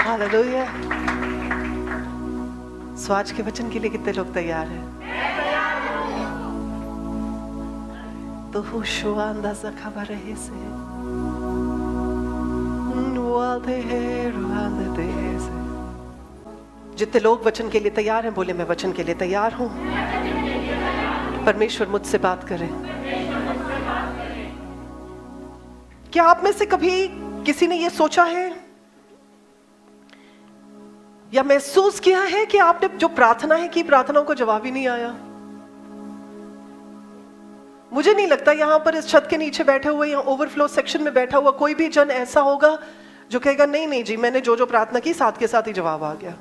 Hallelujah. सो आज के वचन के लिए कितने लोग तैयार हैं? तो हुशुआ अंदाजा खबर रहे से जितने लोग वचन के लिए तैयार हैं बोले मैं वचन के लिए तैयार हूं। परमेश्वर मुझसे बात करे। क्या आप में से कभी किसी ने यह सोचा है या महसूस किया है कि आपने जो प्रार्थना है की प्रार्थनाओं को जवाब ही नहीं आया? मुझे नहीं लगता यहां पर इस छत के नीचे बैठे हुए या ओवरफ्लो सेक्शन में बैठा हुआ कोई भी जन ऐसा होगा जो कहेगा नहीं नहीं जी मैंने जो जो प्रार्थना की साथ के साथ ही जवाब आ गया।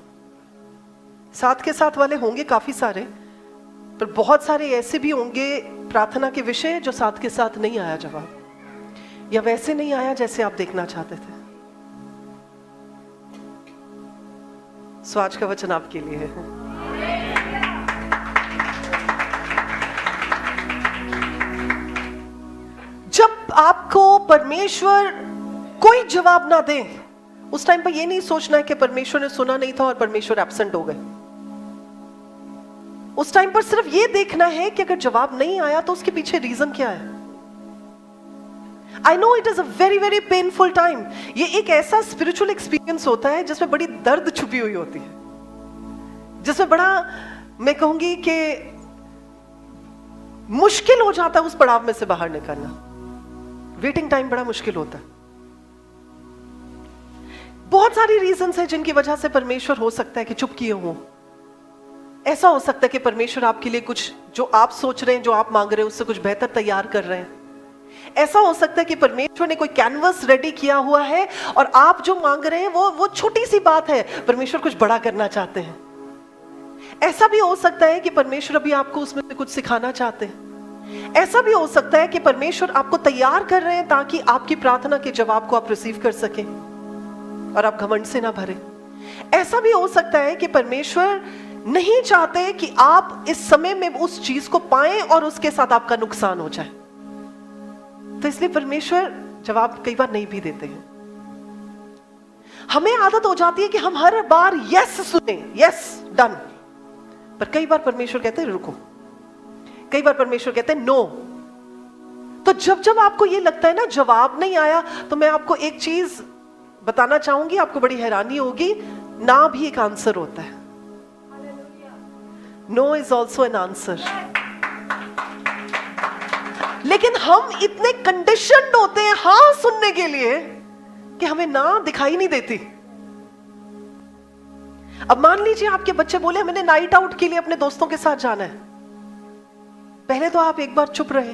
साथ के साथ वाले होंगे काफी सारे, पर बहुत सारे ऐसे भी होंगे प्रार्थना के विषय जो साथ के साथ नहीं आया जवाब, या वैसे नहीं आया जैसे आप देखना चाहते थे। सो आज का वचन आपके लिए है। जब आपको परमेश्वर कोई जवाब ना दे उस टाइम पर यह नहीं सोचना है कि परमेश्वर ने सुना नहीं था और परमेश्वर एब्सेंट हो गए। उस टाइम पर सिर्फ यह देखना है कि अगर जवाब नहीं आया तो उसके पीछे रीजन क्या है। I know it is a very very painful time। ये एक ऐसा स्पिरिचुअल एक्सपीरियंस होता है जिसमें बड़ी दर्द छुपी हुई होती है, जिसमें बड़ा मैं कहूंगी कि मुश्किल हो जाता है उस पड़ाव में से बाहर निकलना। वेटिंग टाइम बड़ा मुश्किल होता है। बहुत सारी रीजंस हैं जिनकी वजह से परमेश्वर हो सकता है कि चुप किए हों। ऐसा हो सकता है कि परमेश्वर आपके लिए कुछ जो आप सोच रहे हैं, जो आप मांग रहे हैं, उससे कुछ बेहतर तैयार कर रहे हैं। ऐसा हो सकता है कि परमेश्वर ने कोई कैनवस रेडी किया हुआ है और आप जो मांग रहे हैं वो छोटी सी बात है, परमेश्वर कुछ बड़ा करना चाहते हैं। ऐसा भी हो सकता है कि परमेश्वर अभी आपको उसमें से कुछ सिखाना चाहते हैं। ऐसा भी हो सकता है कि परमेश्वर आपको तैयार कर रहे हैं ताकि आपकी प्रार्थना के जवाब को आप रिसीव कर सकें और आप घमंड से ना भरे। ऐसा भी हो सकता है कि परमेश्वर नहीं चाहते कि आप इस समय में उस चीज को पाएं और उसके साथ आपका नुकसान हो जाए, तो इसलिए परमेश्वर जवाब कई बार नहीं भी देते हैं। हमें आदत हो जाती है कि हम हर बार यस सुने, यस डन, पर कई बार परमेश्वर कहते हैं रुको, कई बार परमेश्वर कहते हैं नो। तो जब जब आपको यह लगता है ना जवाब नहीं आया, तो मैं आपको एक चीज बताना चाहूंगी, आपको बड़ी हैरानी होगी, ना भी एक आंसर होता है। No is also an answer. लेकिन हम इतने कंडीशन्ड होते हैं हाँ सुनने के लिए कि हमें ना दिखाई नहीं देती। अब मान लीजिए आपके बच्चे बोले हमें नाइट आउट के लिए अपने दोस्तों के साथ जाना है। पहले तो आप एक बार चुप रहे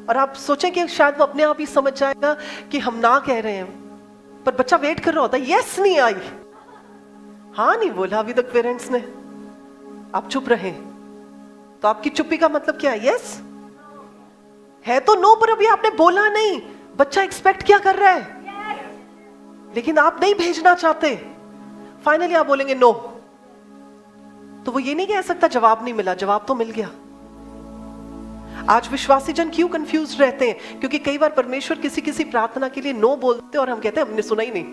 और आप सोचें कि शायद वो अपने आप ही समझ जाएगा कि हम ना कह रहे हैं, पर बच्चा वेट कर रहा होता है, यस नहीं आई, हाँ नहीं बोला अभी तक पेरेंट्स ने, आप चुप रहे। तो आपकी चुप्पी का मतलब क्या है? यस है तो नो, पर अभी आपने बोला नहीं। बच्चा एक्सपेक्ट क्या कर रहा है? लेकिन आप नहीं भेजना चाहते। फाइनली आप बोलेंगे नो, तो वो ये नहीं कह सकता जवाब नहीं मिला, जवाब तो मिल गया। आज विश्वासी जन क्यों कंफ्यूज रहते हैं? क्योंकि कई बार परमेश्वर किसी किसी प्रार्थना के लिए नो बोलते और हम कहते हैं हमने सुना ही नहीं।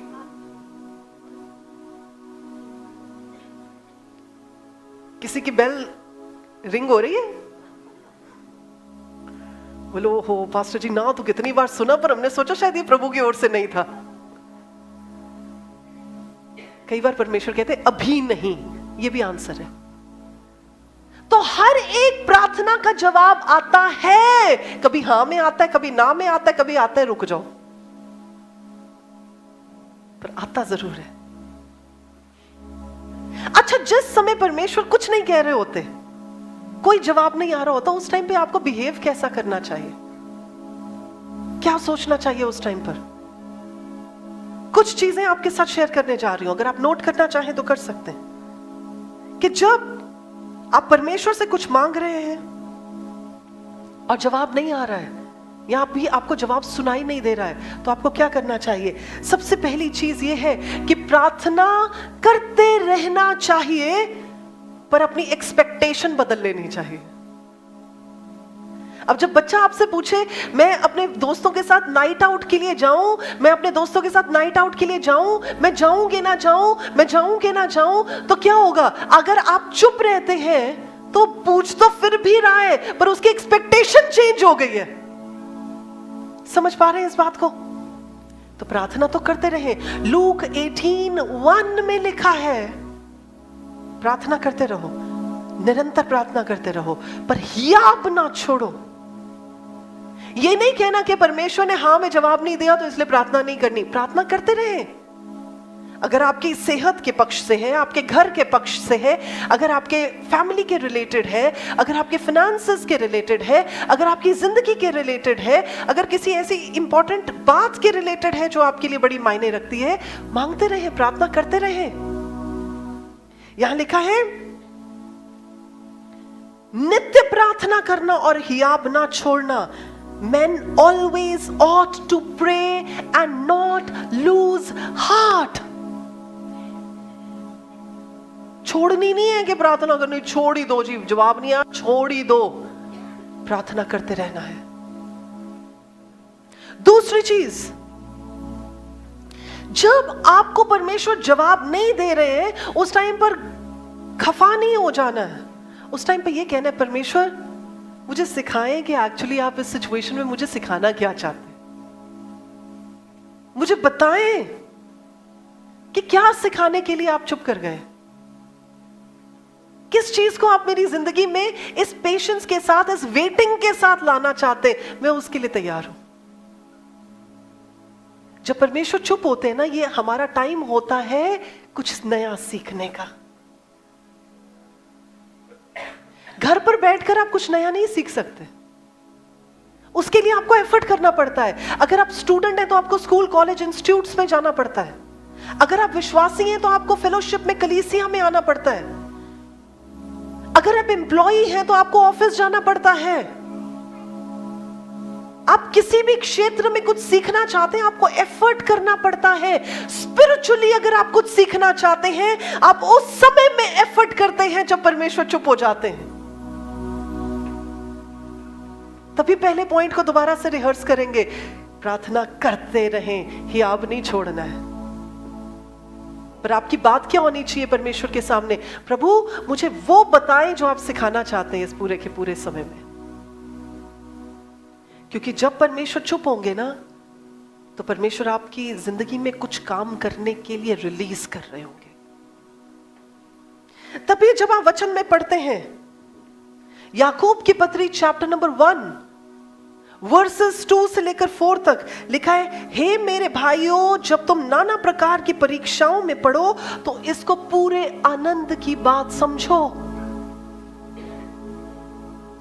किसी की बेल रिंग हो रही है, बोलो हो पास्टर जी ना तो कितनी बार सुना, पर हमने सोचा शायद ये प्रभु की ओर से नहीं था। कई बार परमेश्वर कहते हैं अभी नहीं, ये भी आंसर है। तो हर एक प्रार्थना का जवाब आता है, कभी हाँ में आता है, कभी ना में आता है, कभी आता है रुक जाओ, पर आता जरूर है। अच्छा, जिस समय परमेश्वर कुछ नहीं कह रहे होते, कोई जवाब नहीं आ रहा होता, उस टाइम पे आपको बिहेव कैसा करना चाहिए? क्या सोचना चाहिए उस टाइम पर? कुछ चीजें आपके साथ शेयर करने जा रही हूं, अगर आप नोट करना चाहें तो कर सकते हैं। कि जब आप परमेश्वर से कुछ मांग रहे हैं और जवाब नहीं आ रहा है, या भी आपको जवाब सुनाई नहीं दे रहा है, तो आपको क्या करना चाहिए? सबसे पहली चीज यह है कि प्रार्थना करते रहना चाहिए, पर अपनी एक्सपेक्टेशन बदल लेनी चाहिए। अब जब बच्चा आपसे पूछे मैं अपने दोस्तों के साथ नाइट आउट के लिए जाऊं, मैं अपने दोस्तों के साथ नाइट आउट के लिए जाऊं, मैं जाऊंगी ना जाऊं, मैं जाऊंगी ना जाऊं, तो क्या होगा? अगर आप चुप रहते हैं तो पूछ तो फिर भी रहा है, पर उसकी एक्सपेक्टेशन चेंज हो गई है। समझ पा रहे हैं इस बात को? तो प्रार्थना तो करते रहे। लूक 18:1 में लिखा है प्रार्थना करते रहो, निरंतर प्रार्थना करते रहो, पर हियाब ना छोड़ो। ये नहीं कहना कि परमेश्वर ने हाँ में जवाब नहीं दिया तो इसलिए प्रार्थना नहीं करनी। प्रार्थना करते रहे। अगर आपकी सेहत के पक्ष से है, आपके घर के पक्ष से है, अगर आपके फैमिली के रिलेटेड है, अगर आपके फाइनेंसेस के रिलेटेड है, अगर आपकी जिंदगी के रिलेटेड है, अगर किसी ऐसी इंपॉर्टेंट बात के रिलेटेड है जो आपके लिए बड़ी मायने रखती है, मांगते रहे, प्रार्थना करते रहे। यहां लिखा है नित्य प्रार्थना करना और हियाब ना छोड़ना। Men always ought to pray and not lose heart. छोड़नी नहीं है कि प्रार्थना करनी, छोड़ ही दो जी, जवाब नहीं आया छोड़ ही दो, प्रार्थना करते रहना है। दूसरी चीज, जब आपको परमेश्वर जवाब नहीं दे रहे हैं उस टाइम पर खफा नहीं हो जाना है। उस टाइम पर यह कहना है परमेश्वर मुझे सिखाएं कि एक्चुअली आप इस सिचुएशन में मुझे सिखाना क्या चाहते हैं, मुझे बताएं कि क्या सिखाने के लिए आप चुप कर गए, किस चीज को आप मेरी जिंदगी में इस पेशेंस के साथ, इस वेटिंग के साथ लाना चाहते, मैं उसके लिए तैयार हूं। जब परमेश्वर चुप होते हैं ना, ये हमारा टाइम होता है कुछ नया सीखने का। घर पर बैठकर आप कुछ नया नहीं सीख सकते, उसके लिए आपको एफर्ट करना पड़ता है। अगर आप स्टूडेंट हैं तो आपको स्कूल, कॉलेज, इंस्टीट्यूट्स में जाना पड़ता है। अगर आप विश्वासी हैं तो आपको फेलोशिप में, कलीसिया में आना पड़ता है। अगर आप एम्प्लॉई हैं तो आपको ऑफिस जाना पड़ता है। आप किसी भी क्षेत्र में कुछ सीखना चाहते हैं, आपको एफर्ट करना पड़ता है। स्पिरिचुअली अगर आप कुछ सीखना चाहते हैं, आप उस समय में एफर्ट करते हैं जब परमेश्वर चुप हो जाते हैं। तभी पहले पॉइंट को दोबारा से रिहर्स करेंगे, प्रार्थना करते रहें, हियाब नहीं छोड़ना है। पर आपकी बात क्या होनी चाहिए परमेश्वर के सामने? प्रभु मुझे वो बताएं जो आप सिखाना चाहते हैं इस पूरे के पूरे समय में। क्योंकि जब परमेश्वर चुप होंगे ना, तो परमेश्वर आपकी जिंदगी में कुछ काम करने के लिए रिलीज कर रहे होंगे। तभी जब आप वचन में पढ़ते हैं, याकूब की पत्री चैप्टर नंबर 1 वर्सेस 2 से लेकर 4 तक लिखा है, हे मेरे भाइयों, जब तुम नाना प्रकार की परीक्षाओं में पड़ो तो इसको पूरे आनंद की बात समझो।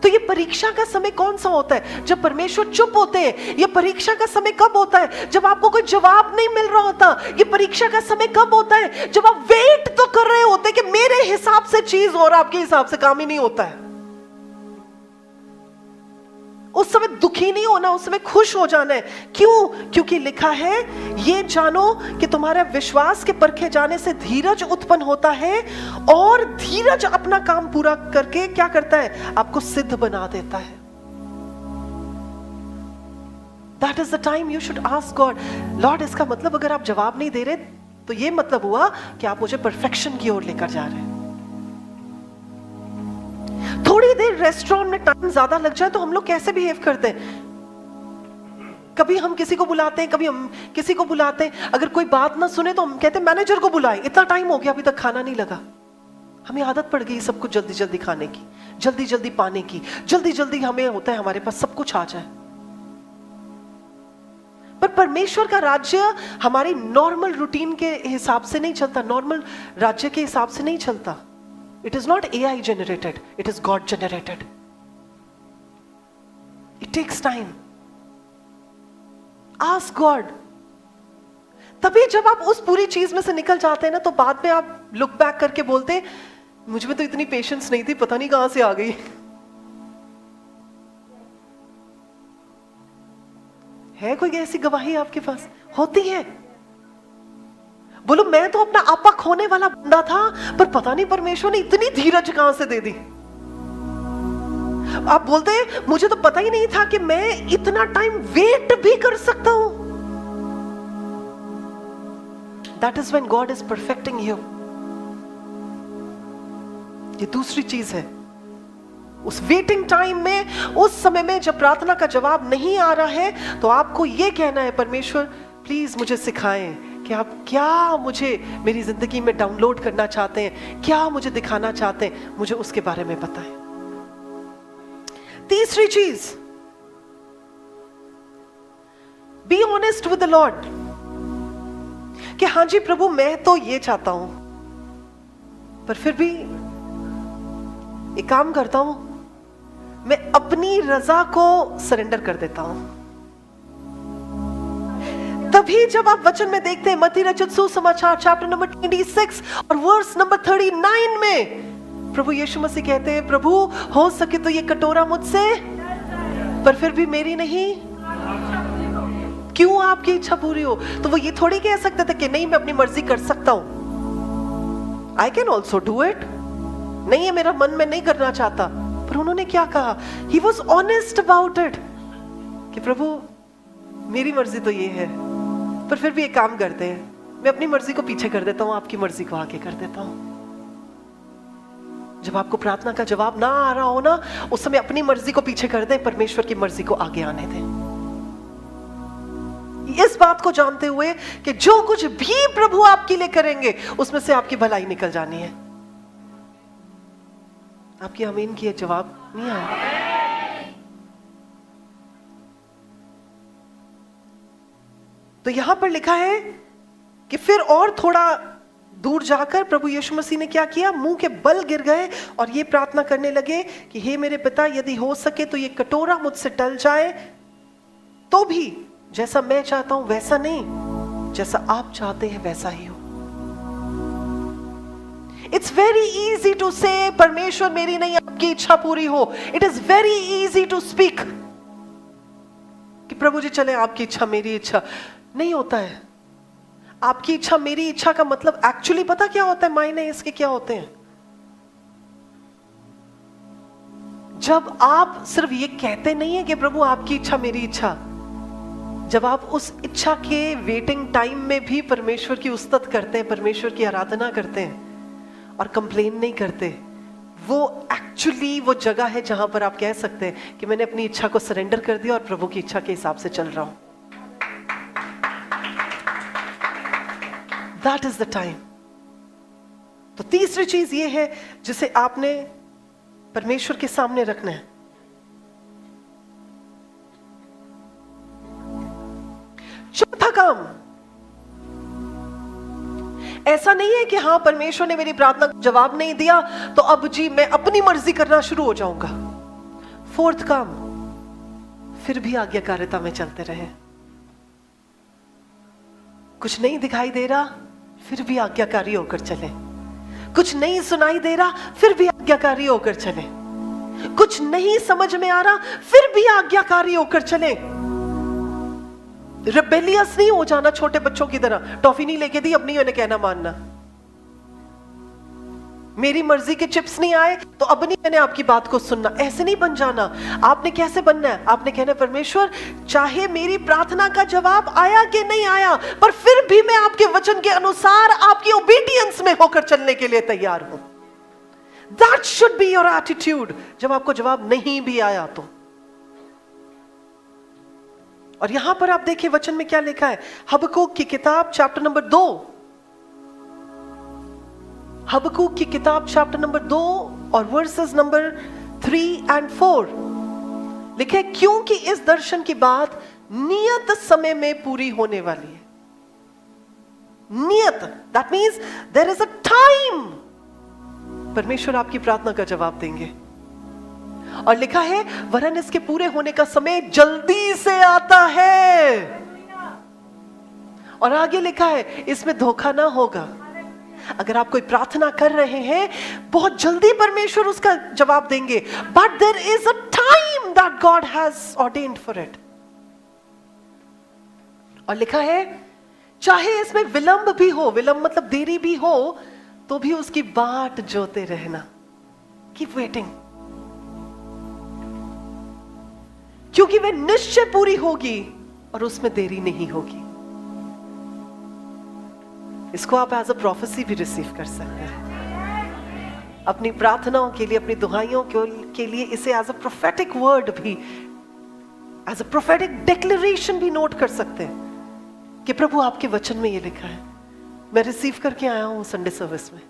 तो ये परीक्षा का समय कौन सा होता है? जब परमेश्वर चुप होते हैं। ये परीक्षा का समय कब होता है? जब आपको कोई जवाब नहीं मिल रहा होता। ये परीक्षा का समय कब होता है? जब आप वेट तो कर रहे होते कि मेरे हिसाब से चीज और आपके हिसाब से काम ही नहीं होता है। उस समय दुखी नहीं होना, उस समय खुश हो जाना है। क्यों? क्योंकि लिखा है, ये जानो कि तुम्हारे विश्वास के परखे जाने से धीरज उत्पन्न होता है, और धीरज अपना काम पूरा करके क्या करता है? आपको सिद्ध बना देता है। That is the time you should ask God, Lord, इसका मतलब अगर आप जवाब नहीं दे रहे तो ये मतलब हुआ कि आप मुझे परफेक्शन की ओर लेकर जा रहे हैं। थोड़ी देर रेस्टोरेंट में टाइम ज्यादा लग जाए तो हम लोग कैसे बिहेव करते हैं? कभी हम किसी को बुलाते हैं, कभी हम किसी को बुलाते हैं, अगर कोई बात ना सुने तो हम कहते हैं मैनेजर को बुलाए, इतना टाइम हो गया अभी तक खाना नहीं लगा। हमें आदत पड़ गई सब कुछ जल्दी जल्दी खाने की, जल्दी जल्दी पाने की, जल्दी जल्दी हमें होता है हमारे पास सब कुछ आ जाए। पर परमेश्वर का राज्य हमारी नॉर्मल रूटीन के हिसाब से नहीं चलता, नॉर्मल राज्य के हिसाब से नहीं चलता। It is not AI generated, it is God generated. It takes time. Ask God. तभी जब आप उस पूरी चीज में से निकल जाते हैं ना, तो बाद में आप लुक बैक करके बोलते हैं, मुझ में तो इतनी पेशेंस नहीं थी, पता नहीं कहां से आ गई। है कोई ऐसी गवाही आपके पास? होती है। बोलो, मैं तो अपना आपा खोने वाला बंदा था, पर पता नहीं परमेश्वर ने इतनी धीरज कहां से दे दी। आप बोलते हैं मुझे तो पता ही नहीं था कि मैं इतना टाइम वेट भी कर सकता हूं. That is when God is perfecting you. ये दूसरी चीज है. उस वेटिंग टाइम में, उस समय में जब प्रार्थना का जवाब नहीं आ रहा है, तो आपको ये कहना है, परमेश्वर प्लीज मुझे सिखाएं कि आप क्या मुझे मेरी जिंदगी में डाउनलोड करना चाहते हैं, क्या मुझे दिखाना चाहते हैं, मुझे उसके बारे में बताएं. तीसरी चीज, be honest with the Lord. कि हाँ जी प्रभु, मैं तो ये चाहता हूं, पर फिर भी एक काम करता हूं, मैं अपनी रजा को सरेंडर कर देता हूं. तभी जब आप वचन में देखते हैं, मत्ती रचित सुसमाचार चैप्टर नंबर 26 और वर्स नंबर 39 में प्रभु यीशु मसीह कहते हैं, प्रभु हो सके तो ये कटोरा मुझसे, पर फिर भी मेरी नहीं, क्यों आपकी इच्छा पूरी हो. तो वो ये थोड़ी कह सकते थे कि नहीं मैं अपनी मर्जी कर सकता हूं, I can also do it, नहीं है मेरा मन में नहीं करना चाहता. पर उन्होंने क्या कहा, he was honest about it, कि प्रभु मेरी मर्जी तो ये है, पर फिर भी एक काम करते हैं, मैं अपनी मर्जी को पीछे कर देता हूं, आपकी मर्जी को आगे कर देता हूं. जब आपको प्रार्थना का जवाब ना आ रहा हो ना, उस समय अपनी मर्जी को पीछे कर दें, परमेश्वर की मर्जी को आगे आने दें. इस बात को जानते हुए कि जो कुछ भी प्रभु आपके लिए करेंगे उसमें से आपकी भलाई निकल जानी है. आपकी आमीन की जवाब नहीं आया. तो यहां पर लिखा है कि फिर और थोड़ा दूर जाकर प्रभु यीशु मसीह ने क्या किया, मुंह के बल गिर गए और ये प्रार्थना करने लगे कि हे मेरे पिता, यदि हो सके तो ये कटोरा मुझसे टल जाए, तो भी जैसा मैं चाहता हूं वैसा नहीं, जैसा आप चाहते हैं वैसा ही हो. इट्स वेरी इजी टू से परमेश्वर मेरी नहीं आपकी इच्छा पूरी हो. It is very easy to speak कि प्रभु जी चले आपकी इच्छा मेरी इच्छा. नहीं होता है. आपकी इच्छा मेरी इच्छा का मतलब एक्चुअली पता क्या होता है, मायने इसके क्या होते हैं. जब आप सिर्फ ये कहते नहीं है कि प्रभु आपकी इच्छा मेरी इच्छा, जब आप उस इच्छा के वेटिंग टाइम में भी परमेश्वर की उस्तत करते हैं, परमेश्वर की आराधना करते हैं और कंप्लेन नहीं करते, वो एक्चुअली वो जगह है जहां पर आप कह सकते हैं कि मैंने अपनी इच्छा को सरेंडर कर दिया और प्रभु की इच्छा के हिसाब से चल रहा हूं. That is the time. तो तीसरी चीज ये है जिसे आपने परमेश्वर के सामने रखना है. चौथा काम, ऐसा नहीं है कि हाँ परमेश्वर ने मेरी प्रार्थना का जवाब नहीं दिया तो अब जी मैं अपनी मर्जी करना शुरू हो जाऊंगा. फोर्थ काम, फिर भी आज्ञाकारिता में चलते रहे. कुछ नहीं दिखाई दे रहा, फिर भी आज्ञाकारी होकर चले. कुछ नहीं सुनाई दे रहा, फिर भी आज्ञाकारी होकर चले. कुछ नहीं समझ में आ रहा, फिर भी आज्ञाकारी होकर चले. रिबेलियस नहीं हो जाना छोटे बच्चों की तरह, टॉफी नहीं लेके दी अब नहीं उन्हें कहना मानना. मेरी मर्जी के चिप्स नहीं आए तो अब नहीं मैंने आपकी बात को सुनना, ऐसे नहीं बन जाना. आपने कैसे बनना है, आपने कहना है परमेश्वर चाहे मेरी प्रार्थना का जवाब आया कि नहीं आया, पर फिर भी मैं आपके वचन के अनुसार आपकी ओबीडियंस में होकर चलने के लिए तैयार हूं. That should be your attitude जब आपको जवाब नहीं भी आया तो. और यहां पर आप देखिए वचन में क्या लिखा है, हबक्कूक की किताब चैप्टर नंबर 2, हबक्कूक की किताब चैप्टर नंबर 2 और वर्सेस नंबर 3 और 4 लिखे, क्योंकि इस दर्शन की बात नियत समय में पूरी होने वाली है. नियत, that means there is a time. परमेश्वर आपकी प्रार्थना का जवाब देंगे. और लिखा है वरन इसके पूरे होने का समय जल्दी से आता है. और आगे लिखा है इसमें धोखा ना होगा. अगर आप कोई प्रार्थना कर रहे हैं, बहुत जल्दी परमेश्वर उसका जवाब देंगे, but there is a time that God has ordained for it. और लिखा है चाहे इसमें विलंब भी हो, विलंब मतलब देरी भी हो, तो भी उसकी बाट जोते रहना. Keep waiting. क्योंकि वे निश्चय पूरी होगी और उसमें देरी नहीं होगी। इसको आप एज अ प्रोफेसी भी रिसीव कर सकते हैं, अपनी प्रार्थनाओं के लिए, अपनी दुहाइयों के लिए इसे एज अ प्रोफेटिक वर्ड भी, एज अ प्रोफेटिक डिक्लेरेशन भी नोट कर सकते हैं कि प्रभु आपके वचन में ये लिखा है। मैं रिसीव करके आया हूं संडे सर्विस में।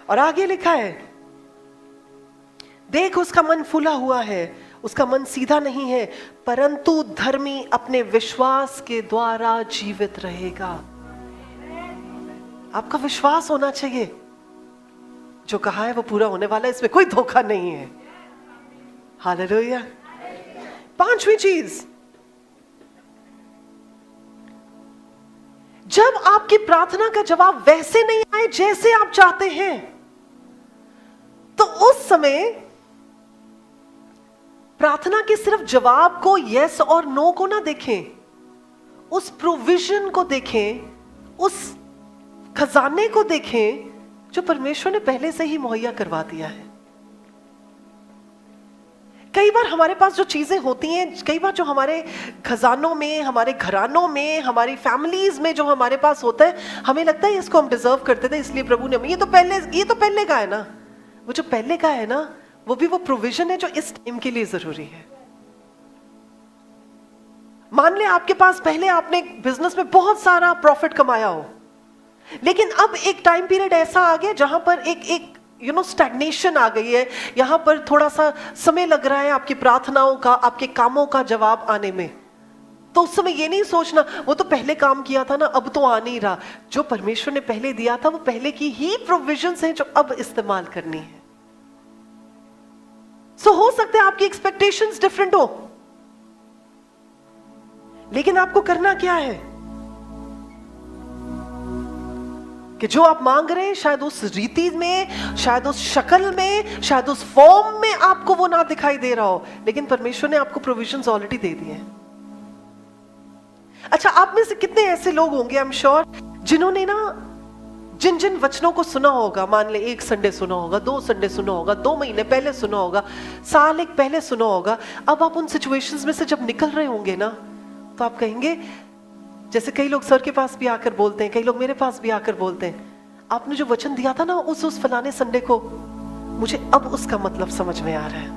और आगे लिखा है, देख उसका मन फूला हुआ है, उसका मन सीधा नहीं है, परंतु धर्मी अपने विश्वास के द्वारा जीवित रहेगा। आपका विश्वास होना चाहिए, जो कहा है वो पूरा होने वाला है, इसमें कोई धोखा नहीं है। हालेलुया। पांचवी चीज, जब आपकी प्रार्थना का जवाब वैसे नहीं आए जैसे आप चाहते हैं, तो उस समय प्रार्थना के सिर्फ जवाब को, यस और नो को ना देखें, उस प्रोविजन को देखें, उस खजाने को देखें जो परमेश्वर ने पहले से ही मुहैया करवा दिया है। कई बार हमारे पास जो चीजें होती हैं, कई बार जो हमारे खजानों में, हमारे घरानों में, हमारी फैमिलीज में जो हमारे पास होता है, हमें लगता है इसको हम डिजर्व करते थे इसलिए प्रभु ने, ये तो पहले का है ना। वो जो पहले का है ना, वो भी वो प्रोविजन है जो इस टाइम के लिए जरूरी है। मान ले आपके पास पहले आपने बिजनेस में बहुत सारा प्रॉफिट कमाया हो, लेकिन अब एक टाइम पीरियड ऐसा आ गया जहां पर एक स्टैग्नेशन आ गई है, यहां पर थोड़ा सा समय लग रहा है आपकी प्रार्थनाओं का, आपके कामों का जवाब आने में। तो उस समय ये नहीं सोचना वो तो पहले काम किया था ना, अब तो आ नहीं रहा। जो परमेश्वर ने पहले दिया था वो पहले की ही प्रोविजंस हैं जो अब इस्तेमाल करनी है। सो हो सकता है आपकी एक्सपेक्टेशंस डिफरेंट हो, लेकिन आपको करना क्या है कि जो आप मांग रहे हैं, शायद उस रीति में, शायद उस शक्ल में, शायद उस फॉर्म में आपको वो ना दिखाई दे रहा हो, लेकिन परमेश्वर ने आपको प्रोविजंस ऑलरेडी दे दिए हैं। अच्छा, आप में से कितने ऐसे लोग होंगे, आई एम श्योर, जिन्होंने ना जिन जिन वचनों को सुना होगा, मान ले 1 संडे सुना होगा, 2 संडे सुना होगा, 2 महीने पहले सुना होगा, साल 1 पहले सुना होगा, अब आप उन सिचुएशंस में से जब निकल रहे होंगे ना, तो आप कहेंगे, जैसे कई लोग सर के पास भी आकर बोलते हैं, कई लोग मेरे पास भी आकर बोलते हैं, आपने जो वचन दिया था ना उस फलाने संडे को, मुझे अब उसका मतलब समझ में आ रहा है,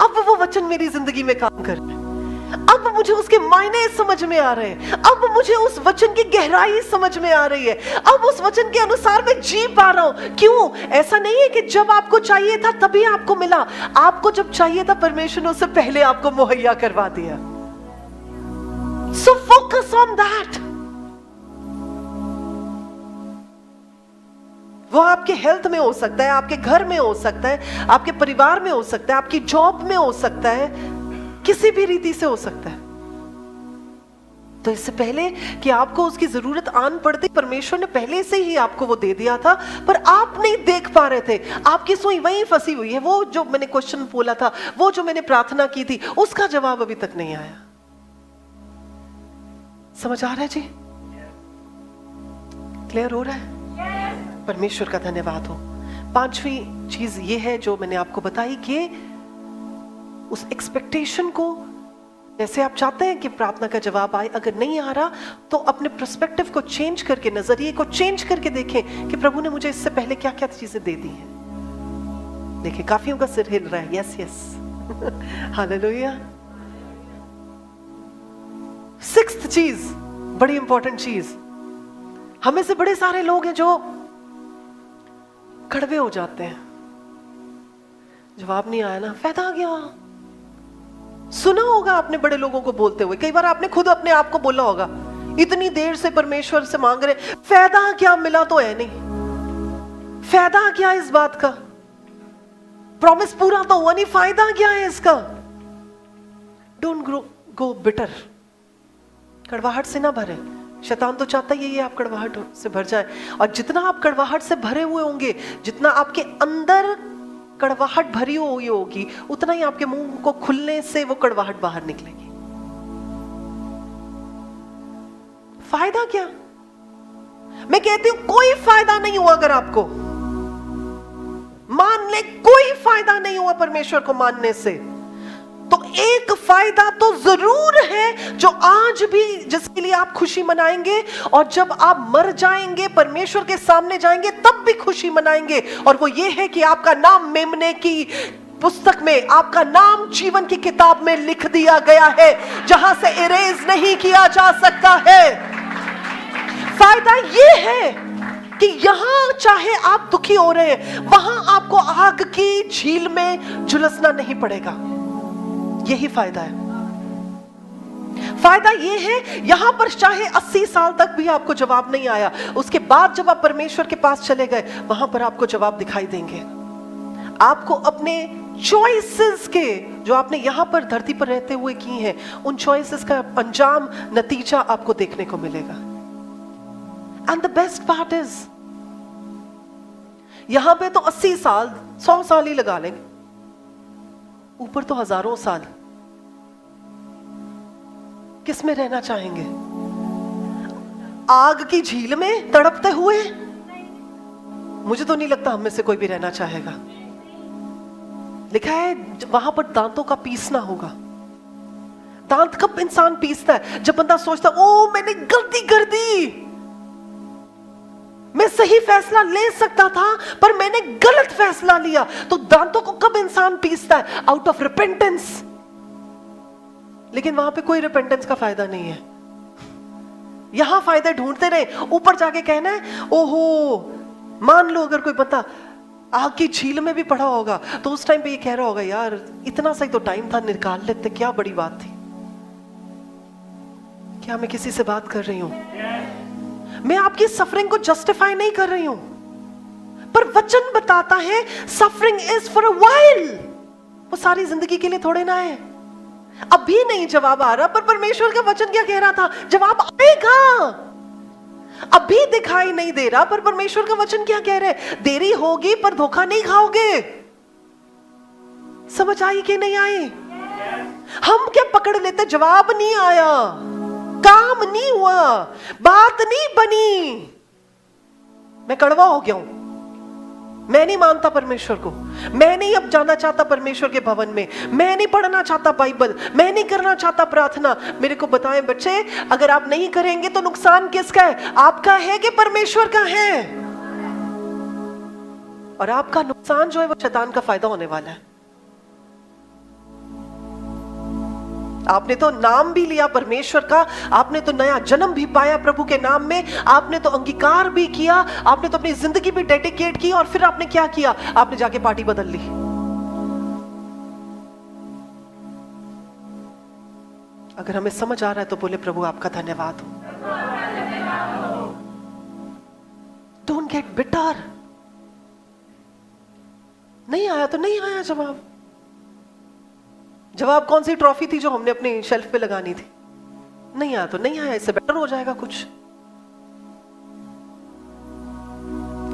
अब वो वचन मेरी जिंदगी में काम कर रहा है, अब मुझे उसके मायने समझ में आ रहे हैं, अब मुझे उस वचन की गहराई समझ में आ रही है, अब उस वचन के अनुसार मैं जी पा रहा हूं। क्यों? ऐसा नहीं है कि जब आपको चाहिए था तभी आपको मिला, आपको जब चाहिए था परमेश्वर ने उससे पहले आपको मुहैया करवा दिया। So focus on that. वो आपके हेल्थ में हो सकता है, आपके घर में हो सकता है, आपके परिवार में हो सकता है, आपकी जॉब में हो सकता है, किसी भी रीति से हो सकता है। तो इससे पहले कि आपको उसकी जरूरत आन पड़ती, परमेश्वर ने पहले से ही आपको वो दे दिया था, पर आप नहीं देख पा रहे थे, आपकी सुई वहीं फंसी हुई है। वो जो मैंने क्वेश्चन बोला था, वो जो मैंने प्रार्थना की थी, उसका जवाब अभी तक नहीं आया। समझ आ रहा है जी? क्लियर हो रहा है? परमेश्वर का धन्यवाद हो। 5वीं चीज ये है जो मैंने आपको बताई कि उस एक्सपेक्टेशन को, जैसे आप चाहते हैं कि प्रार्थना का जवाब आए, अगर नहीं आ रहा तो अपने पर्सपेक्टिव को चेंज करके, नजरिए को चेंज करके देखें कि प्रभु ने मुझे इससे पहले क्या क्या चीजें दे दी हैं। देखिए काफियों का सिर हिल रहा है, यस यस हालेलुया। 6th चीज, बड़ी इंपॉर्टेंट चीज, हमें से बड़े सारे लोग हैं जो कड़वे हो जाते हैं, जवाब नहीं आया ना, फायदा आ गया। सुना होगा आपने बड़े लोगों को बोलते हुए, कई बार आपने खुद अपने आप को बोला होगा, इतनी देर से परमेश्वर से मांग रहे, फायदा क्या, मिला तो है नहीं, फायदा क्या इस बात का, प्रॉमिस पूरा तो हुआ नहीं, फायदा क्या है इसका। डोंट गो बिटर, कड़वाहट से ना भरे। शैतान तो चाहता ही है आप कड़वाहट से भर जाए, और जितना आप कड़वाहट से भरे हुए होंगे, जितना आपके अंदर कड़वाहट भरी हुई होगी, उतना ही आपके मुंह को खुलने से वो कड़वाहट बाहर निकलेगी। फायदा क्या? मैं कहती हूं कोई फायदा नहीं हुआ अगर आपको, मान ले कोई फायदा नहीं हुआ परमेश्वर को मानने से, तो एक फायदा तो जरूर है जो आज भी, जिसके लिए आप खुशी मनाएंगे, और जब आप मर जाएंगे परमेश्वर के सामने जाएंगे तब भी खुशी मनाएंगे, और वो ये है कि आपका नाम मेमने की पुस्तक में, आपका नाम जीवन की किताब में लिख दिया गया है, जहां से इरेज नहीं किया जा सकता है। फायदा ये है कि यहां चाहे आप दुखी हो रहे हैं, वहां आपको आग की झील में झुलसना नहीं पड़ेगा। यही फायदा है। फायदा ये है, यहां पर चाहे 80 साल तक भी आपको जवाब नहीं आया, उसके बाद जब आप परमेश्वर के पास चले गए, वहां पर आपको जवाब दिखाई देंगे। आपको अपने चॉइसेस के, जो आपने यहां पर धरती पर रहते हुए की हैं, उन चॉइसेस का अंजाम, नतीजा आपको देखने को मिलेगा। And the best part is, यहां पे तो 80 साल 100 साल ही लगा लेंगे, ऊपर तो हजारों साल। किस में रहना चाहेंगे? आग की झील में तड़पते हुए? मुझे तो नहीं लगता हम में से कोई भी रहना चाहेगा। लिखा है वहां पर दांतों का पीसना होगा। दांत कब इंसान पीसता है? जब बंदा सोचता ओ मैंने गलती कर दी, मैं सही फैसला ले सकता था पर मैंने गलत फैसला लिया। तो दांतों को कब इंसान पीसता है? Out of repentance. लेकिन वहां पे कोई रिपेंटेंस का फायदा नहीं है। यहां फायदे ढूंढते रहे, ऊपर जाके कहना है ओहो, मान लो अगर कोई बंदा आग की झील में भी पड़ा होगा तो उस टाइम पे ये कह रहा होगा यार इतना सा ही तो टाइम था, निकाल लेते, क्या बड़ी बात थी। क्या मैं किसी से बात कर रही हूं? मैं आपकी सफरिंग को जस्टिफाई नहीं कर रही हूं, पर वचन बताता है suffering is for a while, वो सारी जिंदगी के लिए थोड़े ना है। अभी नहीं जवाब आ रहा, पर परमेश्वर का वचन क्या कह रहा था? जवाब आएगा। अभी दिखाई नहीं दे रहा, पर परमेश्वर का वचन क्या कह रहे हैं? देरी होगी पर धोखा नहीं खाओगे। समझ आई कि नहीं आई? हम क्या पकड़ लेते, जवाब नहीं आया, काम नहीं हुआ, बात नहीं बनी, मैं कड़वा हो गया हूं, मैं नहीं मानता परमेश्वर को, मैं नहीं अब जाना चाहता परमेश्वर के भवन में, मैं नहीं पढ़ना चाहता बाइबल, मैं नहीं करना चाहता प्रार्थना। मेरे को बताएं बच्चे, अगर आप नहीं करेंगे तो नुकसान किसका है? आपका है कि परमेश्वर का है? और आपका नुकसान जो है वो शैतान का फायदा होने वाला है। आपने तो नाम भी लिया परमेश्वर का, आपने तो नया जन्म भी पाया प्रभु के नाम में, आपने तो अंगीकार भी किया, आपने तो अपनी जिंदगी भी डेडिकेट की, और फिर आपने क्या किया? आपने जाके पार्टी बदल ली। अगर हमें समझ आ रहा है तो बोले प्रभु आपका धन्यवाद हो। Don't get bitter. नहीं आया तो नहीं आया जवाब। जवाब कौन सी ट्रॉफी थी जो हमने अपनी शेल्फ पे लगानी थी? नहीं आया तो नहीं आया, इससे बेटर हो जाएगा कुछ।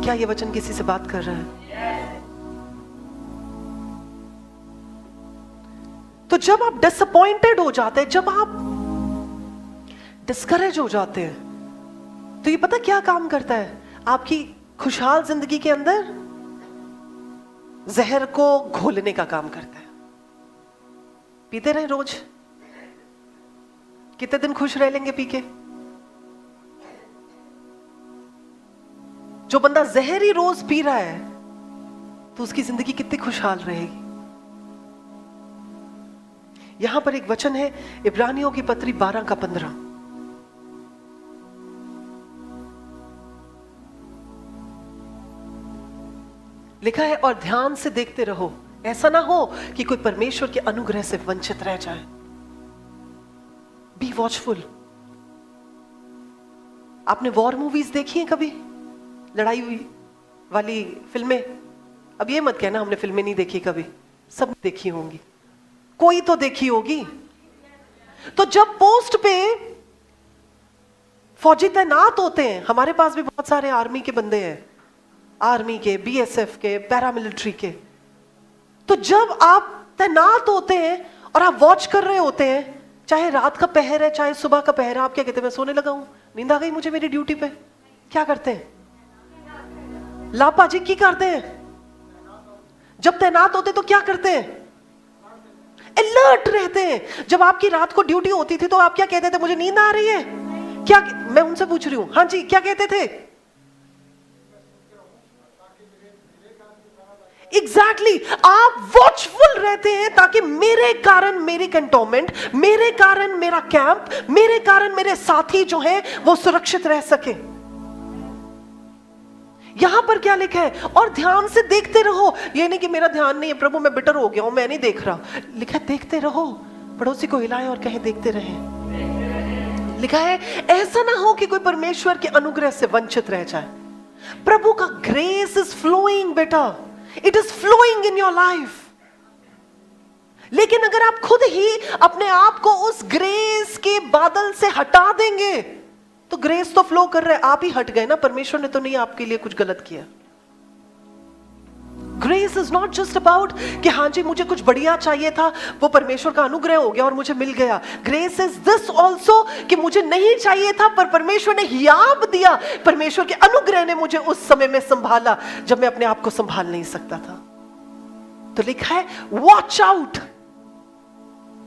क्या ये वचन किसी से बात कर रहा है? तो जब आप डिसअपॉइंटेड हो जाते हैं, जब आप डिस्करेज हो जाते हैं, तो ये पता क्या काम करता है? आपकी खुशहाल जिंदगी के अंदर जहर को घोलने का काम करता है। पीते रहे रोज, कितने दिन खुश रह लेंगे पी के? जो बंदा जहर ही रोज पी रहा है तो उसकी जिंदगी कितनी खुशहाल रहेगी। यहां पर एक वचन है, इब्रानियों की पत्री 12 का 15। लिखा है और ध्यान से देखते रहो, ऐसा ना हो कि कोई परमेश्वर के अनुग्रह से वंचित रह जाए। Be watchful. आपने वॉर मूवीज देखी हैं कभी? लड़ाई वाली फिल्में? अब ये मत कहना हमने फिल्में नहीं देखी कभी, सब देखी होंगी, कोई तो देखी होगी। तो जब पोस्ट पे फौजी तैनात होते हैं, हमारे पास भी बहुत सारे आर्मी के बंदे हैं, आर्मी के, बीएसएफ के, पैरामिलिट्री के, तो जब आप तैनात होते हैं और आप वॉच कर रहे होते हैं, चाहे रात का पहर है चाहे सुबह का पहर है, आप क्या कहते हैं? मैं सोने लगा हूं, नींद आ गई मुझे मेरी ड्यूटी पे। क्या करते हैं? लापाजी की करते हैं, जब तैनात होते तो क्या करते हैं? अलर्ट रहते हैं। जब आपकी रात को ड्यूटी होती थी तो आप क्या कहते थे? मुझे नींद आ रही है। क्या, मैं उनसे पूछ रही हूं, हाँ जी, क्या कहते थे? एग्जैक्टली आप वॉचफुल रहते हैं ताकि मेरे कारण मेरी कैंटोनमेंट, मेरे कारण मेरा कैंप, मेरे कारण मेरे साथी जो हैं वो सुरक्षित रह सके। यहां पर क्या लिखा है? और ध्यान से देखते रहो। ये नहीं कि मेरा ध्यान नहीं है प्रभु, मैं बिटर हो गया हूं, मैं नहीं देख रहा। लिखा है देखते रहो। पड़ोसी को हिलाएं और कहें देखते रहें। लिखा है ऐसा ना हो कि कोई परमेश्वर के अनुग्रह से वंचित रह जाए। प्रभु का ग्रेस इज फ्लोइंग बेटा, it is flowing in your life. लेकिन अगर आप खुद ही अपने आप को उस ग्रेस के बादल से हटा देंगे तो ग्रेस तो फ्लो कर रहा है, आप ही हट गए ना। परमेश्वर ने तो नहीं आपके लिए कुछ गलत किया। Grace is not just about कि हाँ जी मुझे कुछ बढ़िया चाहिए था, वो परमेश्वर का अनुग्रह हो गया और मुझे मिल गया। ग्रेस इज दिस ऑल्सो कि मुझे नहीं चाहिए था पर परमेश्वर ने हियाब दिया, परमेश्वर के अनुग्रह ने मुझे उस समय में संभाला जब मैं अपने आप को संभाल नहीं सकता था। तो लिखा है वॉच आउट,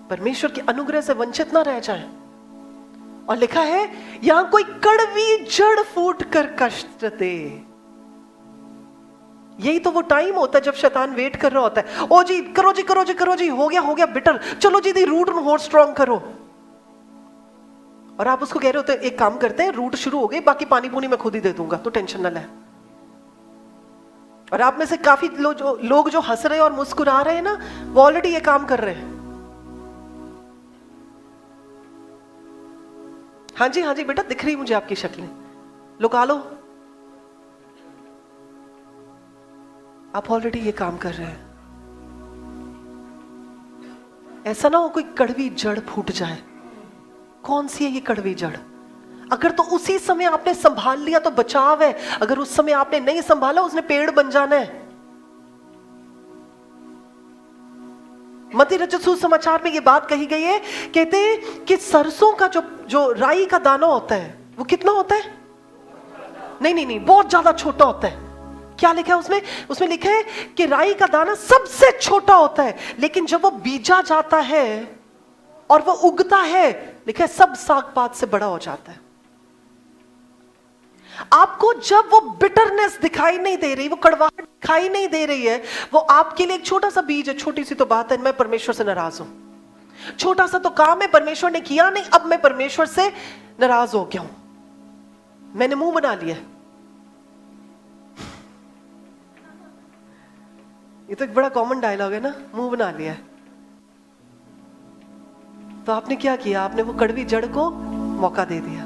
परमेश्वर के अनुग्रह से वंचित ना रह जाए। और लिखा है यहां कोई कड़वी जड़ फूट कर कष्ट दे। यही तो वो टाइम होता है जब शैतान वेट कर रहा होता है। ओ जी करो जी करो जी करो जी, हो गया बिटर, चलो जी दी रूट और स्ट्रॉन्ग करो। और आप उसको कह रहे होते हैं एक काम करते हैं, रूट शुरू हो गई, बाकी पानी पूनी मैं खुद ही दे दूंगा, तो टेंशन ना ले। और आप में से काफी लोग जो हंस रहे हैं और मुस्कुरा रहे हैं ना, वो ऑलरेडी ये काम कर रहे हैं। हाँ जी बेटा, दिख रही मुझे आपकी शक्लें, लुका लो। आप ऑलरेडी ये काम कर रहे हैं। ऐसा ना हो कोई कड़वी जड़ फूट जाए। कौन सी है ये कड़वी जड़? अगर तो उसी समय आपने संभाल लिया तो बचाव है, अगर उस समय आपने नहीं संभाला उसने पेड़ बन जाना है। मत्ती रचित सुसमाचार में ये बात कही गई है, कहते हैं कि सरसों का जो राई का दाना होता है वो कितना होता है? नहीं, बहुत ज्यादा छोटा होता है। क्या लिखा है उसमें लिखा है कि राई का दाना सबसे छोटा होता है, लेकिन जब वो बीजा जाता है और वो उगता है, लिखा है सब साग पात से बड़ा हो जाता है। आपको जब वो बिटरनेस दिखाई नहीं दे रही, वो कड़वाहट दिखाई नहीं दे रही है, वो आपके लिए एक छोटा सा बीज है। छोटी सी तो बात है, मैं परमेश्वर से नाराज हूं। छोटा सा तो काम है, परमेश्वर ने किया नहीं, अब मैं परमेश्वर से नाराज हो गया हूं, मैंने मुंह बना लिया। ये तो एक बड़ा कॉमन डायलॉग है ना, मुंह बना लिया। तो आपने क्या किया? आपने वो कड़वी जड़ को मौका दे दिया।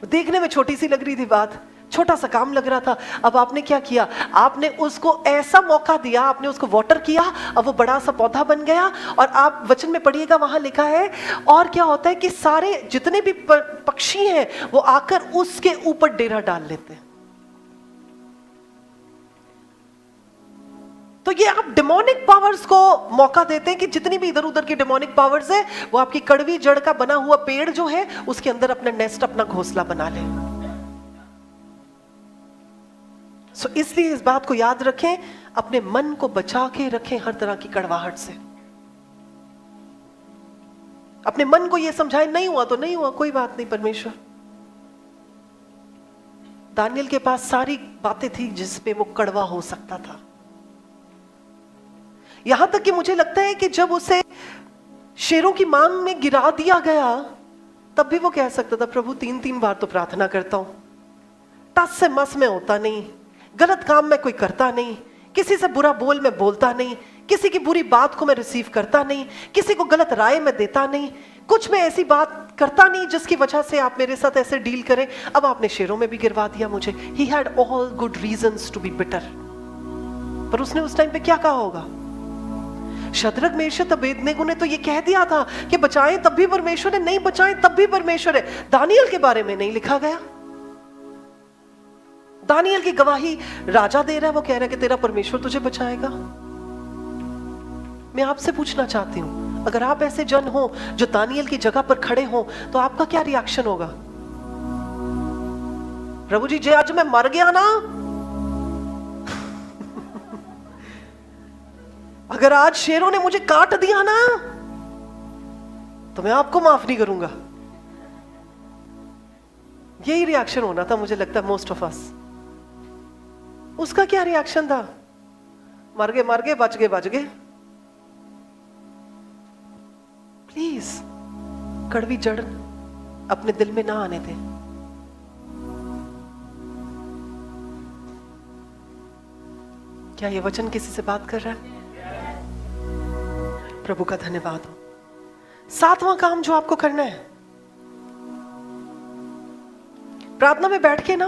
देखने में छोटी सी लग रही थी बात, छोटा सा काम लग रहा था। अब आपने क्या किया? आपने उसको ऐसा मौका दिया, आपने उसको वाटर किया, अब वो बड़ा सा पौधा बन गया। और आप वचन में पढ़िएगा, वहां लिखा है और क्या होता है कि सारे जितने भी पक्षी हैं वो आकर उसके ऊपर डेरा डाल लेते हैं। तो ये आप डिमोनिक पावर्स को मौका देते हैं कि जितनी भी इधर उधर की डिमोनिक पावर्स है वो आपकी कड़वी जड़ का बना हुआ पेड़ जो है उसके अंदर अपना नेस्ट, अपना घोंसला बना ले। सो इसलिए इस बात को याद रखें, अपने मन को बचा के रखें हर तरह की कड़वाहट से। अपने मन को यह समझाएं नहीं हुआ तो नहीं हुआ, कोई बात नहीं। परमेश्वर, दानियल के पास सारी बातें थी जिस पे वो कड़वा हो सकता था। यहां तक कि मुझे लगता है कि जब उसे शेरों की मांग में गिरा दिया गया तब भी वो कह सकता था, प्रभु 3-3 बार तो प्रार्थना करता हूं, टस से मस में होता नहीं, गलत काम में कोई करता नहीं, किसी से बुरा बोल में बोलता नहीं, किसी की बुरी बात को मैं रिसीव करता नहीं, किसी को गलत राय में देता नहीं, कुछ मैं ऐसी बात करता नहीं जिसकी वजह से आप मेरे साथ ऐसे डील करें। अब आपने शेरों में भी गिरवा दिया मुझे। He had all good reasons to be bitter। पर उसने उस टाइम पे क्या कहा होगा? शद्रक, मेशक, अबेदनेगो ने तो ये कह दिया था कि बचाएं तब भी परमेश्वर है, नहीं बचाएं तब भी परमेश्वर है। दानियल के बारे में नहीं लिखा गया। दानियल की गवाही राजा दे रहा है, वो कह रहा है कि तेरा परमेश्वर तुझे बचाएगा। मैं आपसे पूछना चाहती हूं, अगर आप ऐसे जन हो जो दानियल की जगह पर खड़े हो तो आपका क्या रिएक्शन होगा? प्रभु जी, जे आज मैं मर गया ना अगर आज शेरों ने मुझे काट दिया ना तो मैं आपको माफ नहीं करूंगा। यही रिएक्शन होना था मुझे लगता है मोस्ट ऑफ अस। उसका क्या रिएक्शन था? मर गए बच गए। प्लीज कड़वी जड़ अपने दिल में ना आने दे। क्या ये वचन किसी से बात कर रहा है? प्रभु का धन्यवाद हो। 7वां काम जो आपको करना है, प्रार्थना में बैठ के ना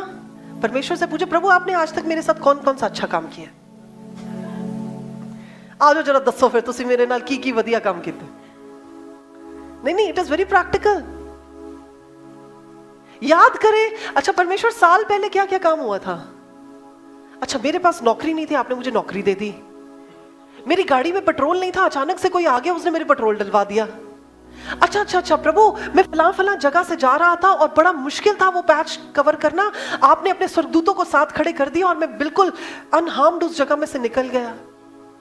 परमेश्वर से पूछे, प्रभु आपने आज तक मेरे साथ कौन कौन सा अच्छा काम किया? आओ जरा दसो फिर तुसी मेरे नाल की वधिया काम किए। नहीं, इट इज वेरी प्रैक्टिकल। याद करें, अच्छा परमेश्वर साल पहले क्या क्या काम हुआ था? अच्छा मेरे पास नौकरी नहीं थी, आपने मुझे नौकरी दे दी। मेरी गाड़ी में पेट्रोल नहीं था, अचानक से कोई आ गया, उसने मेरे पेट्रोल डलवा दिया। अच्छा प्रभु मैं फला जगह से जा रहा था और बड़ा मुश्किल था वो पैच कवर करना, आपने अपने स्वर्गदूतों को साथ खड़े कर दिया और मैं बिल्कुल अनहार्म्ड उस जगह में से निकल गया।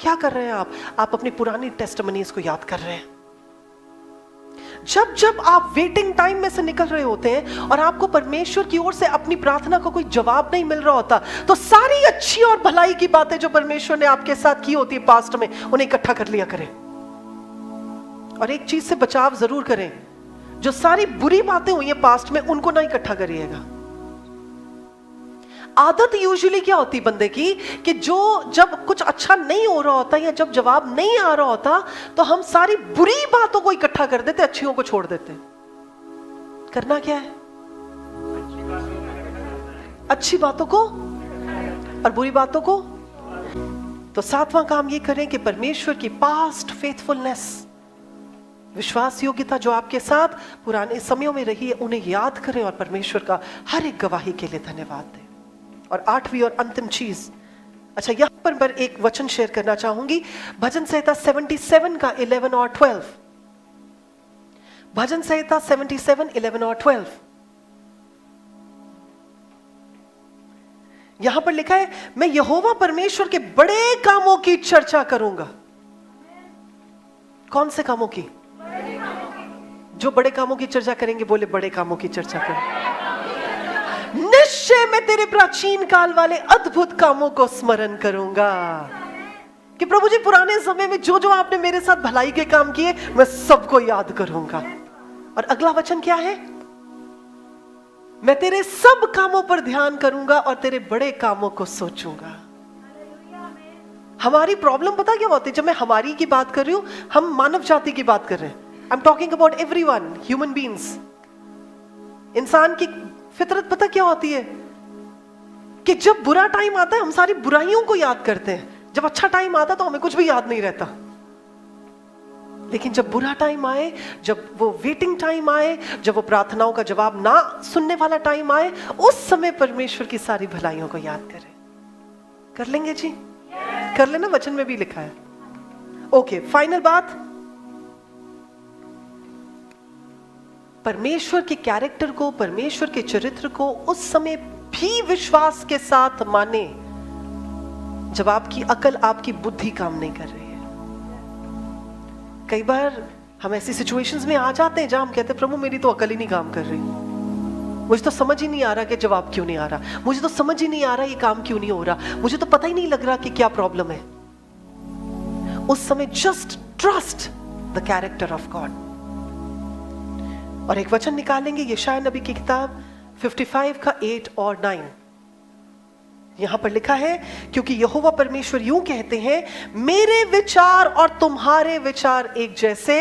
क्या कर रहे हैं आप अपनी पुरानी टेस्टिमनीज को याद कर रहे हैं। जब आप वेटिंग टाइम में से निकल रहे होते हैं और आपको परमेश्वर की ओर से अपनी प्रार्थना का कोई जवाब नहीं मिल रहा होता, तो सारी अच्छी और भलाई की बातें जो परमेश्वर ने आपके साथ की होती है पास्ट में, उन्हें इकट्ठा कर लिया करें। और एक चीज से बचाव जरूर करें, जो सारी बुरी बातें हुई है पास्ट में उनको ना इकट्ठा करिएगा। आदत यूजुअली क्या होती बंदे की कि जब कुछ अच्छा नहीं हो रहा होता या जब जवाब नहीं आ रहा होता तो हम सारी बुरी बातों को इकट्ठा कर देते, अच्छियों को छोड़ देते। करना क्या है? अच्छी बातों को और बुरी बातों को। तो 7वां काम ये करें कि परमेश्वर की पास्ट फेथफुलनेस, विश्वास योग्यता जो आपके साथ पुराने समयों में रही है, उन्हें याद करें और परमेश्वर का हर एक गवाही के लिए धन्यवाद दें। और 8वीं और अंतिम चीज, अच्छा यहां पर एक वचन शेयर करना चाहूंगी, भजन संहिता 77 का 11 और 12। भजन संहिता 77, 11 और 12। यहां पर लिखा है, मैं यहोवा परमेश्वर के बड़े कामों की चर्चा करूंगा। कौन से कामों की? जो बड़े कामों की चर्चा करेंगे बोले बड़े कामों की चर्चा करें। निश्चय मैं तेरे प्राचीन काल वाले अद्भुत कामों को स्मरण करूंगा। कि प्रभु जी पुराने समय में जो आपने मेरे साथ भलाई के काम किए मैं सबको याद करूंगा। और अगला वचन क्या है? मैं तेरे सब कामों पर ध्यान करूंगा और तेरे बड़े कामों को सोचूंगा। हमारी प्रॉब्लम पता क्या होती है? जब मैं हमारी की बात कर रही हूं, हम मानव जाति की बात कर रहे हैं। I am talking about everyone, human beings. इंसान की फितरत पता क्या होती है कि जब बुरा टाइम आता है हम सारी बुराइयों को याद करते हैं, जब अच्छा टाइम आता तो हमें कुछ भी याद नहीं रहता। लेकिन जब बुरा टाइम आए, जब वो वेटिंग टाइम आए, जब वो प्रार्थनाओं का जवाब ना सुनने वाला टाइम आए, उस समय परमेश्वर की सारी भलाइयों को याद करें। कर लेंगे जी? कर लेना, वचन में भी लिखा है। ओके, फाइनल बात, परमेश्वर के कैरेक्टर को, परमेश्वर के चरित्र को उस समय भी विश्वास के साथ माने जब आपकी अकल, आपकी बुद्धि काम नहीं कर रही है। कई बार हम ऐसी सिचुएशंस में आ जाते हैं जहां हम कहते हैं प्रभु मेरी तो अकल ही नहीं काम कर रही, मुझे तो समझ ही नहीं आ रहा कि जवाब क्यों नहीं आ रहा, मुझे तो समझ ही नहीं आ रहा ये काम क्यों नहीं हो रहा, मुझे तो पता ही नहीं लग रहा कि क्या प्रॉब्लम है। उस समय just trust the character of God. और एक वचन निकालेंगे यशायाह नबी की किताब 55 का 8 और 9। यहां पर लिखा है, क्योंकि यहोवा परमेश्वर यूं कहते हैं, मेरे विचार और तुम्हारे विचार एक जैसे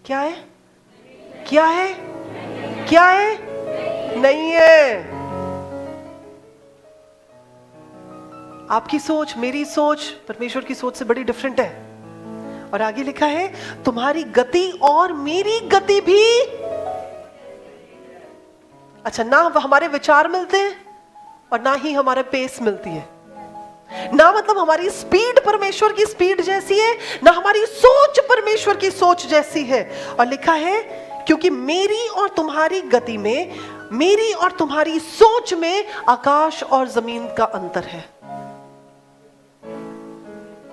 क्या है? क्या है? क्या है? नहीं है। आपकी सोच, मेरी सोच परमेश्वर की सोच से बड़ी डिफरेंट है। और आगे लिखा है, तुम्हारी गति और मेरी गति भी, अच्छा ना हमारे विचार मिलते हैं और ना ही हमारे पेस मिलती है। ना मतलब हमारी स्पीड परमेश्वर की स्पीड जैसी है, ना हमारी सोच परमेश्वर की सोच जैसी है। और लिखा है, क्योंकि मेरी और तुम्हारी गति में, मेरी और तुम्हारी सोच में आकाश और जमीन का अंतर है।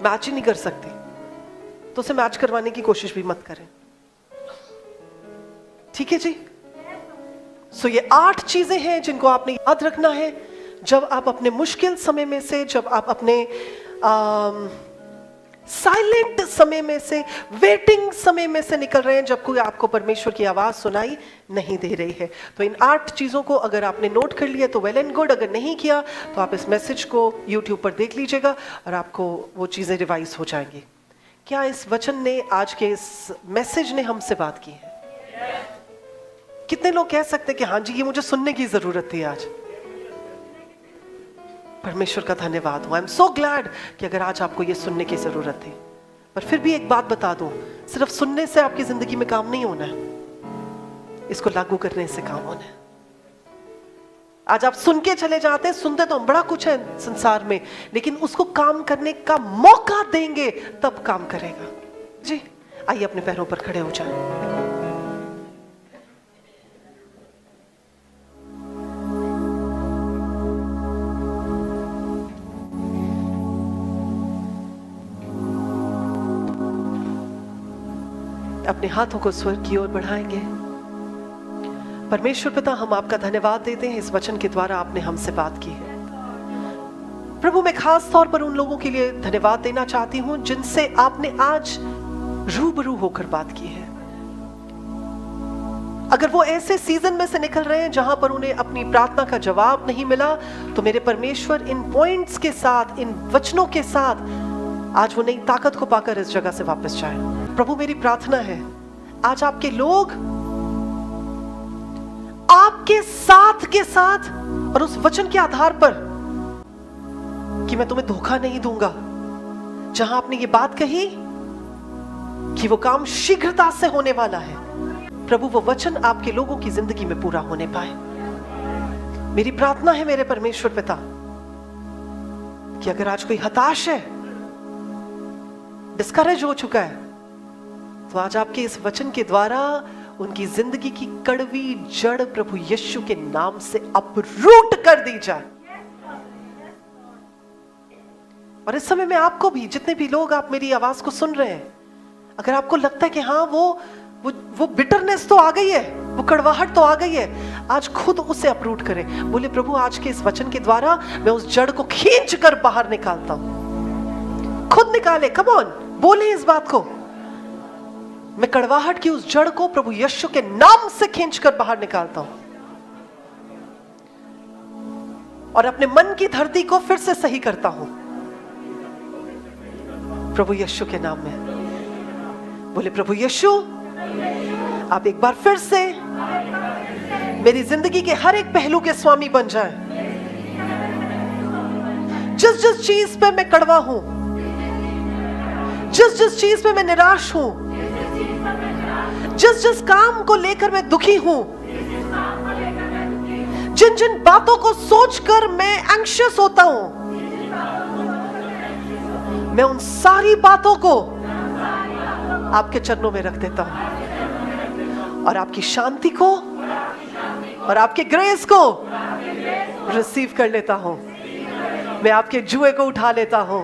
मैच ही नहीं कर सकती, तो उसे मैच करवाने की कोशिश भी मत करें। ठीक है जी? सो ये 8 चीजें हैं जिनको आपने याद रखना है जब आप अपने मुश्किल समय में से, जब आप अपने साइलेंट समय में से, वेटिंग समय में से निकल रहे हैं, जब कोई आपको परमेश्वर की आवाज सुनाई नहीं दे रही है। तो इन 8 चीजों को अगर आपने नोट कर लिया तो वेल एंड गुड, अगर नहीं किया तो आप इस मैसेज को YouTube पर देख लीजिएगा और आपको वो चीजें रिवाइज हो जाएंगी। क्या इस वचन ने, आज के इस मैसेज ने हमसे बात की है? कितने लोग कह सकते हैं कि हाँ जी, ये मुझे सुनने की जरूरत थी आज? परमेश्वर का धन्यवाद हो। आई एम सो ग्लैड कि अगर आज आपको ये सुनने की जरूरत थी। पर फिर भी एक बात बता दूं, सिर्फ सुनने से आपकी जिंदगी में काम नहीं होना है, इसको लागू करने से काम होना है। आज आप सुन के चले जाते हैं, सुनते तो हम बड़ा कुछ है संसार में, लेकिन उसको काम करने का मौका देंगे तब काम करेगा। जी आइए अपने पैरों पर खड़े हो जाएं। अपने हाथों को स्वर्ग की ओर बढ़ाएंगे। परमेश्वर पिता, हम आपका धन्यवाद देते हैं, इस वचन के द्वारा आपने हमसे बात की है। प्रभु, मैं खास तौर पर उन लोगों के लिए धन्यवाद देना चाहती हूं जिनसे आपने आज रूबरू होकर बात की है। अगर वो ऐसे सीजन में से निकल रहे हैं जहां पर उन्हें अपनी प्रार्थना का जवाब नहीं मिला, तो मेरे परमेश्वर इन पॉइंट्स के साथ, इन वचनों के साथ आज वो नई ताकत को पाकर इस जगह से वापस जाए। प्रभु, मेरी प्रार्थना है आज आपके लोग आपके साथ के साथ और उस वचन के आधार पर कि मैं तुम्हें धोखा नहीं दूंगा, जहां आपने ये बात कही कि वो काम शीघ्रता से होने वाला है, प्रभु वो वचन आपके लोगों की जिंदगी में पूरा होने पाए। मेरी प्रार्थना है मेरे परमेश्वर पिता कि अगर आज कोई हताश है, डिस्करेज हो चुका है, तो आज आपके इस वचन के द्वारा उनकी जिंदगी की कड़वी जड़ प्रभु यीशु के नाम से अपरूट कर दी जाए। और इस समय में आपको भी, जितने भी लोग आप मेरी आवाज को सुन रहे हैं, अगर आपको लगता है कि हाँ वो बिटरनेस तो आ गई है, वो कड़वाहट तो आ गई है, आज खुद उसे अपरूट करें। बोले प्रभु, आज के इस वचन के द्वारा मैं उस जड़ को खींच कर बाहर निकालता हूं। खुद निकाले, कम ऑन, बोले इस बात को। मैं कड़वाहट की उस जड़ को प्रभु यीशु के नाम से खींचकर बाहर निकालता हूं और अपने मन की धरती को फिर से सही करता हूं प्रभु यीशु के नाम में। बोले प्रभु यीशु, आप एक बार फिर से मेरी जिंदगी के हर एक पहलू के स्वामी बन जाएं। जिस जिस चीज पे मैं कड़वा हूं, जिस जिस चीज पे मैं निराश हूं, जिस जिस काम को लेकर मैं दुखी हूं, जिन जिन बातों को सोचकर मैं एंग्शियस होता हूं, मैं उन सारी बातों को आपके चरणों में रख देता हूं और आपकी शांति को और आपके ग्रेस को रिसीव कर लेता हूं। मैं आपके जुए को उठा लेता हूं,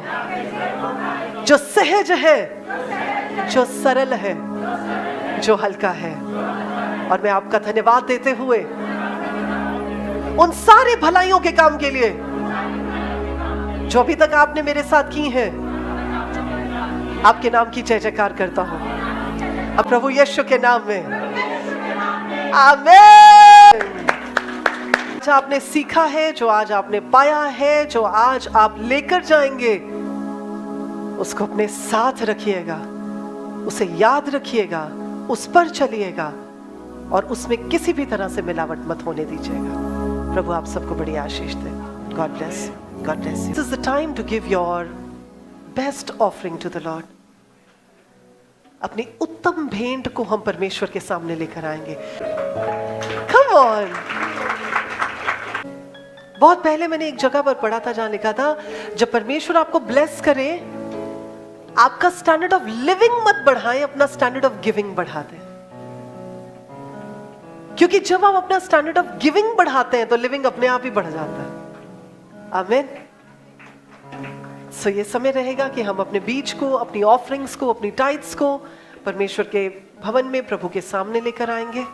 जो सहज है, जो सरल है, जो हल्का है। और मैं आपका धन्यवाद देते हुए उन सारे भलाइयों के काम के लिए जो अभी तक आपने मेरे साथ की हैं, आपके नाम की जय जयकार करता हूं अब प्रभु यीशु के नाम में, आमीन। जो आपने सीखा है, जो आज आपने पाया है, जो आज आप लेकर जाएंगे, उसको अपने साथ रखिएगा, उसे याद रखिएगा, उस पर चलिएगा और उसमें किसी भी तरह से मिलावट मत होने दीजिएगा। प्रभु आप सबको बड़ी आशीष दे। God bless, God bless you. This is the time to give your best offering to the Lord. अपनी उत्तम भेंट को हम परमेश्वर के सामने लेकर आएंगे। Come on. बहुत पहले मैंने एक जगह पर पढ़ा था जहां लिखा था, जब परमेश्वर आपको ब्लेस करे, आपका स्टैंडर्ड ऑफ लिविंग मत बढ़ाएं, अपना स्टैंडर्ड ऑफ गिविंग बढ़ा दें। क्योंकि जब आप अपना स्टैंडर्ड ऑफ गिविंग बढ़ाते हैं तो लिविंग अपने आप ही बढ़ जाता है। आमीन। सो ये समय रहेगा कि हम अपने बीज को, अपनी ऑफरिंग्स को, अपनी टाइट्स को परमेश्वर के भवन में प्रभु के सामने लेकर आएंगे।